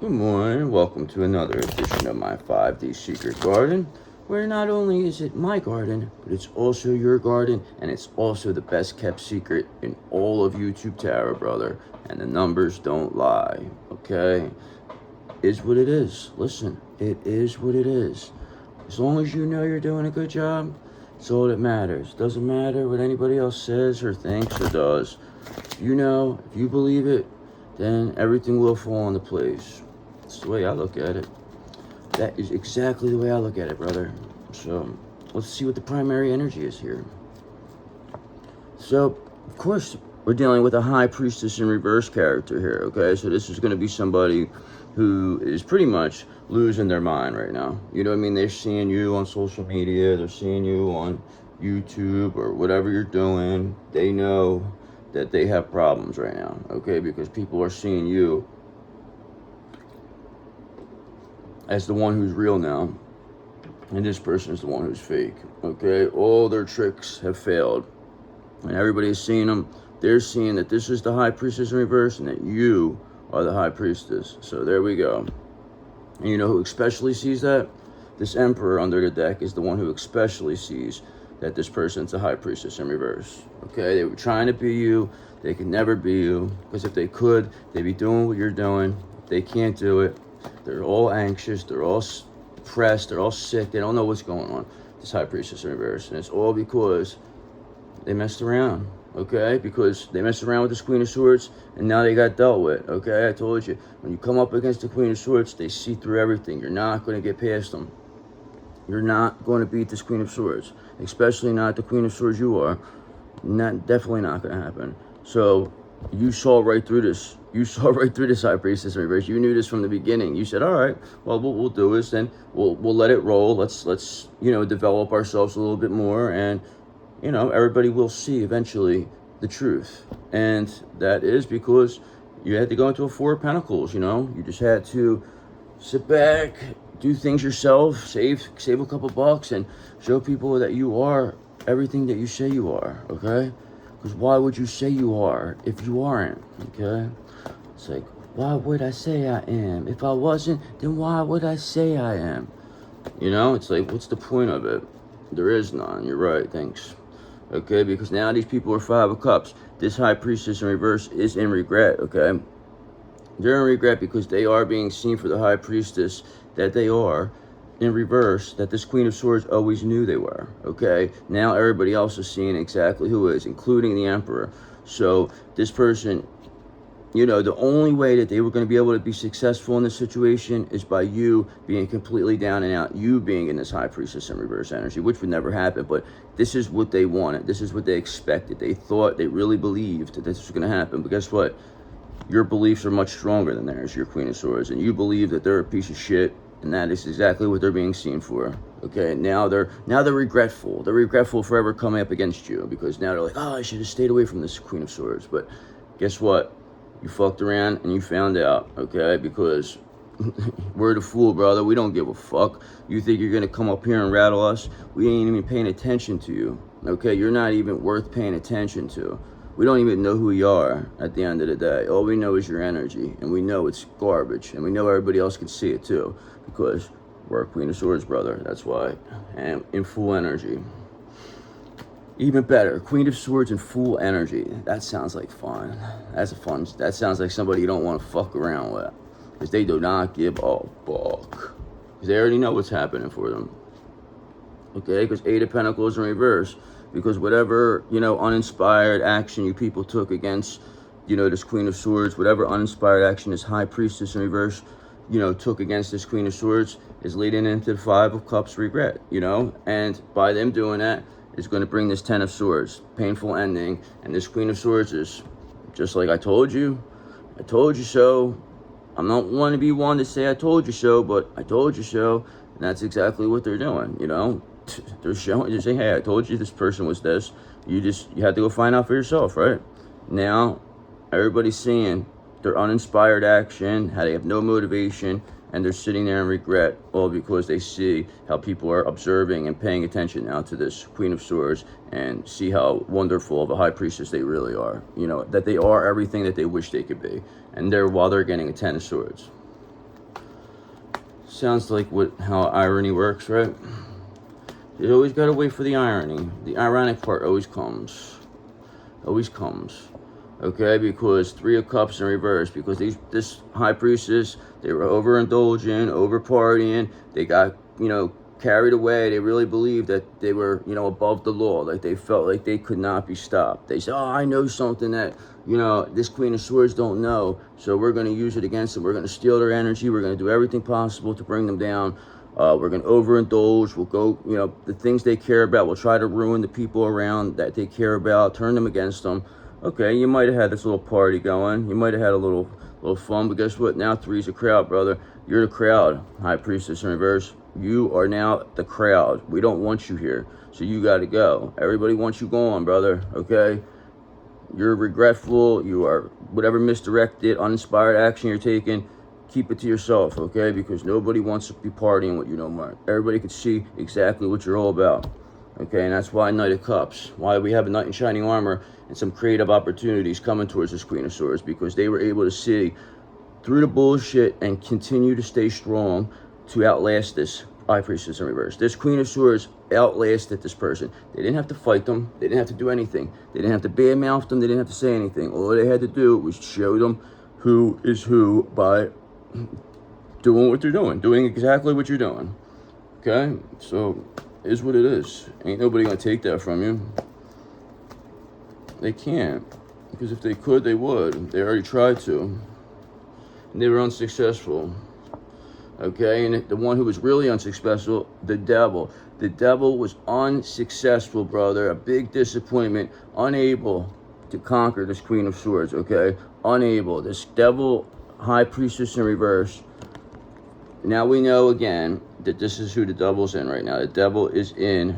Good morning, welcome to another edition of my 5D Secret Garden, where not only is it my garden, but it's also your garden, and it's also the best kept secret in all of YouTube Tarot, brother, and the numbers don't lie, okay? Is what it is. Listen, it is what it is. As long as you know you're doing a good job, it's all that matters. Doesn't matter what anybody else says or thinks or does. If you believe it, then everything will fall into place. That's the way I look at it. That is exactly the way I look at it, brother. So, let's see what the primary energy is here. So, of course, we're dealing with a High Priestess in reverse character here, okay? So this is going to be somebody who is pretty much losing their mind right now. You know what I mean? They're seeing you on social media. They're seeing you on YouTube or whatever you're doing. They know that they have problems right now, okay? Because people are seeing you as the one who's real now, and this person is the one who's fake, okay? All their tricks have failed, and everybody's seeing them. They're seeing that this is the High Priestess in reverse and that you are the High Priestess. So there we go. And you know who especially sees that? This Emperor under the deck is the one who especially sees that this person's the High Priestess in reverse. Okay, they were trying to be you. They could never be you, because if they could, they'd be doing what you're doing. They can't do it. They're all anxious. They're all depressed. They're all sick. They don't know what's going on. This High Priestess in reverse. And it's all because they messed around. Okay, because they messed around with this Queen of Swords, and now they got dealt with. Okay, I told you, when you come up against the Queen of Swords, they see through everything. You're not going to get past them. You're not going to beat this Queen of Swords, especially not the Queen of Swords you are. Definitely not going to happen. So you saw right through this. You saw right through this High Priestess in reverse. You knew this from the beginning. You said, all right, well, what we'll do is then we'll let it roll. Let's develop ourselves a little bit more, and everybody will see eventually the truth. And that is because you had to go into a Four of Pentacles, You just had to sit back, do things yourself, save a couple bucks, and show people that you are everything that you say you are, okay? Because why would you say you are if you aren't, okay? It's like, why would I say I am? If I wasn't, then why would I say I am? It's like, what's the point of it? There is none. You're right, thanks. Okay, because now these people are Five of Cups. This High Priestess in reverse is in regret, okay? They're in regret because they are being seen for the High Priestess that they are in reverse, that this Queen of Swords always knew they were, okay? Now everybody else is seeing exactly who is, including the Emperor. So this person, the only way that they were going to be able to be successful in this situation is by you being completely down and out, you being in this High Priestess in reverse energy, which would never happen. But this is what they wanted. This is what they expected. They thought, they really believed that this was going to happen. But guess what? Your beliefs are much stronger than theirs, your Queen of Swords. And you believe that they're a piece of shit. And that is exactly what they're being seen for. Okay, now they're regretful. They're regretful for ever coming up against you, because now they're like, oh, I should have stayed away from this Queen of Swords. But guess what? You fucked around and you found out, okay? Because we're the fool, brother. We don't give a fuck. You think you're gonna come up here and rattle us? We ain't even paying attention to you, okay? You're not even worth paying attention to. We don't even know who you are at the end of the day. All we know is your energy, and we know it's garbage, and we know everybody else can see it too, because we're a Queen of Swords, brother. That's why. And in full energy. Even better, Queen of Swords in full energy. That sounds like fun. That sounds like somebody you don't want to fuck around with. Because they do not give a fuck. Because they already know what's happening for them. Okay, because Eight of Pentacles in reverse. Because whatever, uninspired action you people took against, this Queen of Swords, whatever uninspired action this High Priestess in reverse, took against this Queen of Swords, is leading into the Five of Cups regret, And by them doing that, is going to bring this Ten of Swords, painful ending. And this Queen of Swords is just like, I told you so. I'm not one to be one to say I told you so, but I told you so. And that's exactly what they're doing, They're saying, hey, I told you this person was this. You had to go find out for yourself, right? Now, everybody's seeing their uninspired action, how they have no motivation, and they're sitting there in regret, all because they see how people are observing and paying attention now to this Queen of Swords, and see how wonderful of a High Priestess they really are. That they are everything that they wish they could be. And while they're getting a Ten of Swords. Sounds like how irony works, right? You always gotta wait for the irony. The ironic part always comes. Always comes. Okay, because Three of Cups in reverse, because this high priestess, they were overindulgent, over partying, they got, carried away. They really believed that they were, above the law. Like they felt like they could not be stopped. They said, oh, I know something that, this Queen of Swords don't know, so we're going to use it against them. We're going to steal their energy. We're going to do everything possible to bring them down. We're going to overindulge. We'll go, the things they care about. We'll try to ruin the people around that they care about, turn them against them. Okay, you might have had this little party going. You might have had a little fun, but guess what? Now three's a crowd, brother. You're the crowd, High Priestess in reverse. You are now the crowd. We don't want you here, so you got to go. Everybody wants you gone, brother, okay? You're regretful. You are whatever misdirected, uninspired action you're taking, keep it to yourself, okay? Because nobody wants to be partying with you no more. Everybody can see exactly what you're all about, okay? And that's why Knight of Cups, why we have a Knight in Shining Armor and some creative opportunities coming towards this Queen of Swords, because they were able to see through the bullshit and continue to stay strong to outlast this High Priestess in reverse. This Queen of Swords outlasted this person. They didn't have to fight them. They didn't have to do anything. They didn't have to badmouth them. They didn't have to say anything. All they had to do was show them who is who by doing what they're doing exactly what you're doing. Okay? So, is what it is. Ain't nobody gonna take that from you. They can't. Because if they could, they would. They already tried to. And they were unsuccessful. Okay, and the one who was really unsuccessful, the devil. The devil was unsuccessful, brother. A big disappointment. Unable to conquer this Queen of Swords, okay? Unable. This devil, High Priestess in reverse. Now we know again that this is who the devil's in right now. The devil is in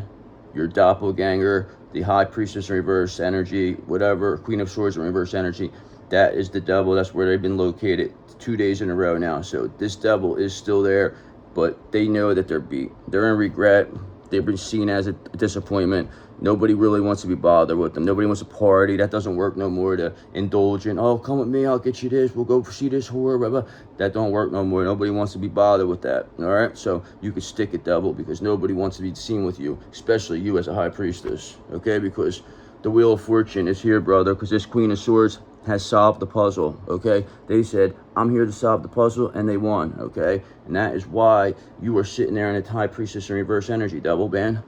your doppelganger, the High Priestess in reverse energy, whatever, Queen of Swords in reverse energy. That is the devil. That's where they've been located 2 days in a row now. So this devil is still there, but they know that they're beat. They're in regret. They've been seen as a disappointment. Nobody really wants to be bothered with them. Nobody wants to party. That doesn't work no more. To indulge in, oh, come with me, I'll get you this. We'll go see this whore, blah, blah. That don't work no more. Nobody wants to be bothered with that, all right? So you can stick it, devil, because nobody wants to be seen with you, especially you as a High Priestess, okay? Because the Wheel of Fortune is here, brother, because this Queen of Swords has solved the puzzle, okay? They said, I'm here to solve the puzzle, and they won, okay? And that is why you are sitting there in a High Priestess in reverse energy, devil man,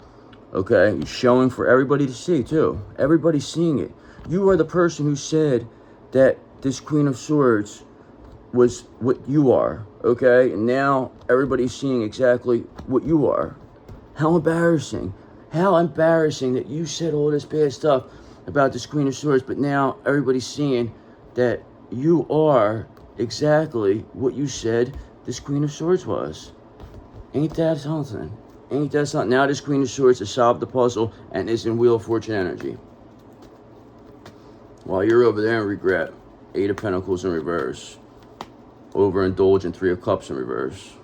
okay? You're showing for everybody to see, too. Everybody's seeing it. You are the person who said that this Queen of Swords was what you are, okay? And now everybody's seeing exactly what you are. How embarrassing. How embarrassing that you said all this bad stuff about this Queen of Swords, but now everybody's seeing that you are exactly what you said this Queen of Swords was. Ain't that something? Ain't that something? Now this Queen of Swords has solved the puzzle and is in Wheel of Fortune energy. While you're over there in regret, 8 of Pentacles in reverse. Overindulgent, 3 of Cups in reverse.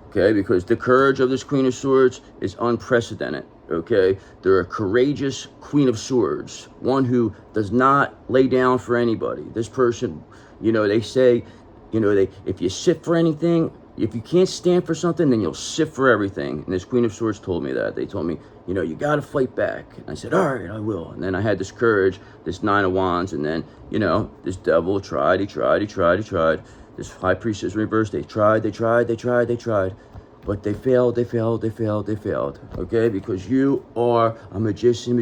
Okay, because the courage of this Queen of Swords is unprecedented. Okay, they're a courageous Queen of Swords, one who does not lay down for anybody. This person, they say, if you sit for anything, if you can't stand for something, then you'll sit for everything. And this Queen of Swords told me that. They told me, you got to fight back. And I said, all right, I will. And then I had this courage, this 9 of Wands, and then, this devil tried, he tried. This High Priestess in reverse, they tried. But they failed, okay? Because you are a magician,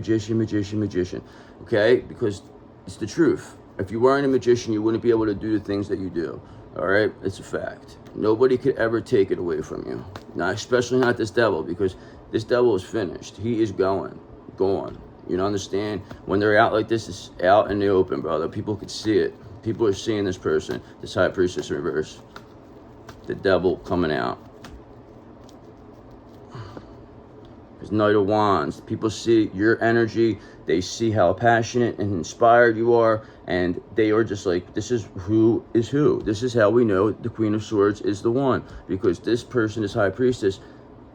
okay? Because it's the truth. If you weren't a magician, you wouldn't be able to do the things that you do, all right? It's a fact. Nobody could ever take it away from you. Now, especially not this devil, because this devil is finished. He is gone. You understand? When they're out like this, it's out in the open, brother. People could see it. People are seeing this person, this High Priestess in reverse. The devil coming out. Knight of Wands. People see your energy. They see how passionate and inspired you are, and they are just like, this is who is who. This is how we know the Queen of Swords is the one, because this person is High Priestess.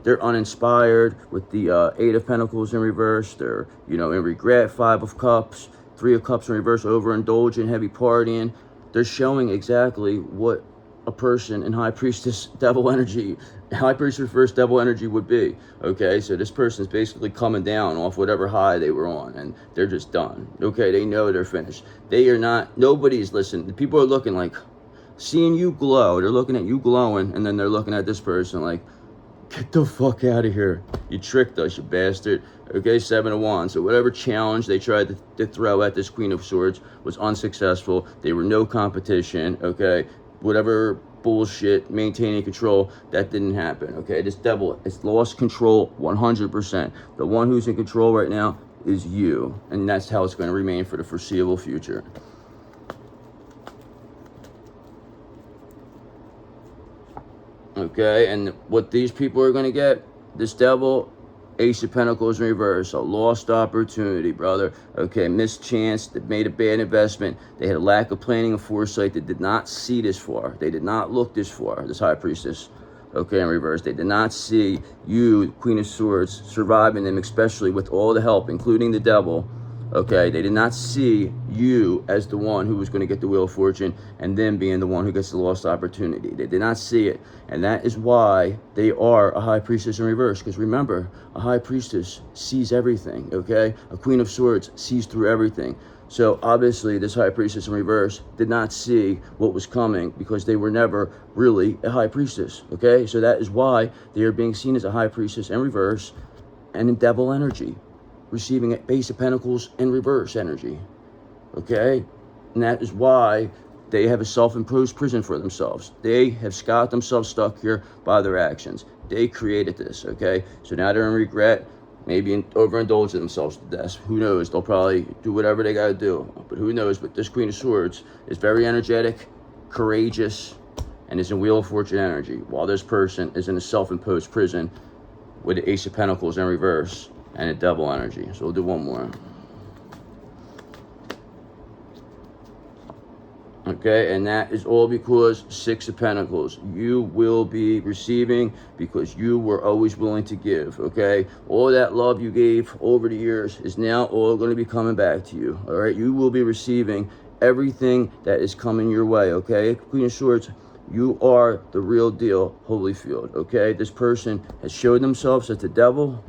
They're uninspired with the 8 of Pentacles in reverse. They're, in regret, 5 of Cups, 3 of Cups in reverse, overindulgent, heavy partying. They're showing exactly what a person in high priestess devil energy, high priestess reverse devil energy would be. Okay, so this person is basically coming down off whatever high they were on, and they're just done. Okay, they know they're finished. They are not, nobody's listening. People are looking like, seeing you glow, they're looking at you glowing, and then they're looking at this person like, get the fuck out of here. You tricked us, you bastard. Okay, 7 of Wands. So whatever challenge they tried to throw at this Queen of Swords was unsuccessful. They were no competition, okay? Whatever bullshit, maintaining control, that didn't happen, okay? This devil has lost control 100%. The one who's in control right now is you. And that's how it's going to remain for the foreseeable future. Okay, and what these people are going to get, this devil, Ace of Pentacles in reverse, a lost opportunity, brother. Okay, missed chance, they made a bad investment. They had a lack of planning and foresight. They did not see this far. They did not look this far, this High Priestess. Okay, in reverse. They did not see you, Queen of Swords, surviving them, especially with all the help, including the devil. Okay, they did not see you as the one who was going to get the Wheel of Fortune and then being the one who gets the lost opportunity. They did not see it. And that is why they are a High Priestess in reverse. Because remember, a High Priestess sees everything, okay? A Queen of Swords sees through everything. So obviously this High Priestess in reverse did not see what was coming because they were never really a High Priestess, okay? So that is why they are being seen as a High Priestess in reverse and in devil energy, receiving Ace of Pentacles in reverse energy, okay? And that is why they have a self-imposed prison for themselves. They have got themselves stuck here by their actions. They created this, okay? So now they're in regret, maybe overindulging themselves to death. Who knows? They'll probably do whatever they got to do. But who knows? But this Queen of Swords is very energetic, courageous, and is in Wheel of Fortune energy, while this person is in a self-imposed prison with the Ace of Pentacles in reverse and a devil energy. So we'll do one more. Okay, and that is all because 6 of Pentacles. You will be receiving because you were always willing to give, okay? All that love you gave over the years is now all going to be coming back to you, all right? You will be receiving everything that is coming your way, okay? Queen of Swords, you are the real deal, Holyfield, okay? This person has showed themselves as the devil,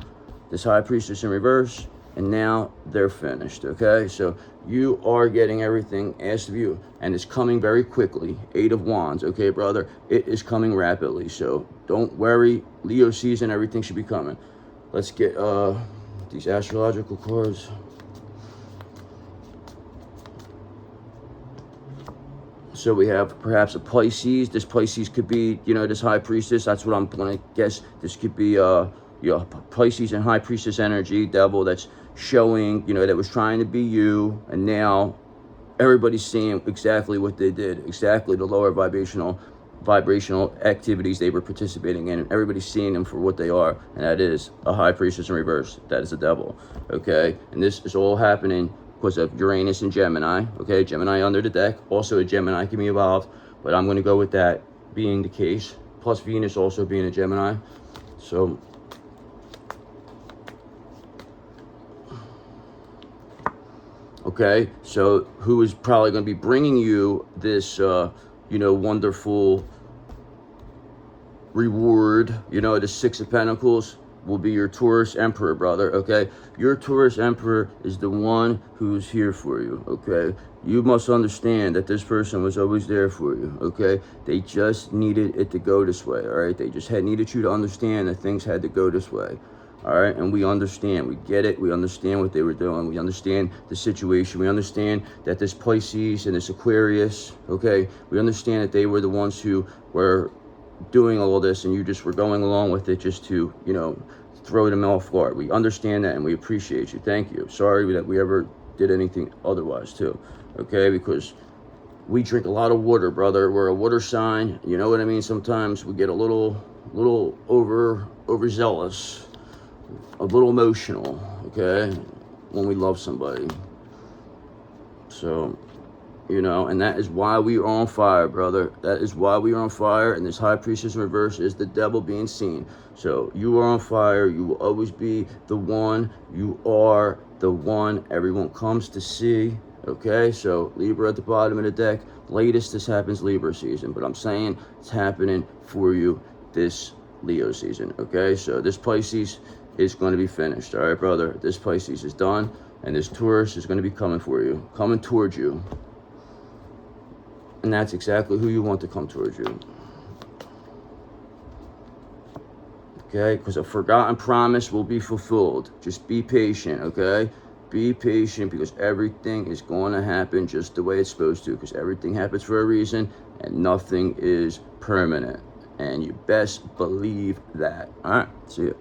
this High Priestess in reverse, and now they're finished, okay? So you are getting everything asked of you, and it's coming very quickly. 8 of Wands, okay, brother? It is coming rapidly, so don't worry. Leo season, everything should be coming. Let's get these astrological cards. So we have perhaps a Pisces. This Pisces could be, you know, this High Priestess. That's what I'm going to guess. This could be, Pisces and High Priestess energy, devil that's showing, you know, that was trying to be you, and now everybody's seeing exactly what they did, exactly the lower vibrational activities they were participating in, and everybody's seeing them for what they are, and that is a High Priestess in reverse. That is the devil, okay? And this is all happening because of Uranus and Gemini, okay? Gemini under the deck. Also a Gemini can be involved, but I'm going to go with that being the case, plus Venus also being a Gemini. So okay, so who is probably going to be bringing you this, wonderful reward, the 6 of Pentacles, will be your Taurus Emperor, brother, okay? Your Taurus Emperor is the one who's here for you, okay? You must understand that this person was always there for you, okay? They just needed it to go this way, all right? They just needed you to understand that things had to go this way. All right, and we understand, we get it, we understand what they were doing, we understand the situation, we understand that this Pisces and this Aquarius, okay, we understand that they were the ones who were doing all this and you just were going along with it just to, throw them off guard. We understand that and we appreciate you. Thank you. Sorry that we ever did anything otherwise too, okay, because we drink a lot of water, brother. We're a water sign, you know what I mean? Sometimes we get a little overzealous, a little emotional, okay, when we love somebody. So, and that is why we are on fire, brother. That is why we are on fire, and this High Priestess in reverse is the devil being seen. So you are on fire. You will always be the one. You are the one everyone comes to see, Okay, so Libra at the bottom of the deck. Latest this happens Libra season, but I'm saying it's happening for you this Leo season. Okay, so this Pisces is going to be finished. All right, brother, this Pisces is done, and this Taurus is going to be coming for you, coming towards you, and that's exactly who you want to come towards you. Okay, because a forgotten promise will be fulfilled. Just be patient, okay? Be patient, because everything is going to happen just the way it's supposed to, because everything happens for a reason, and nothing is permanent. And you best believe that. All right, see ya.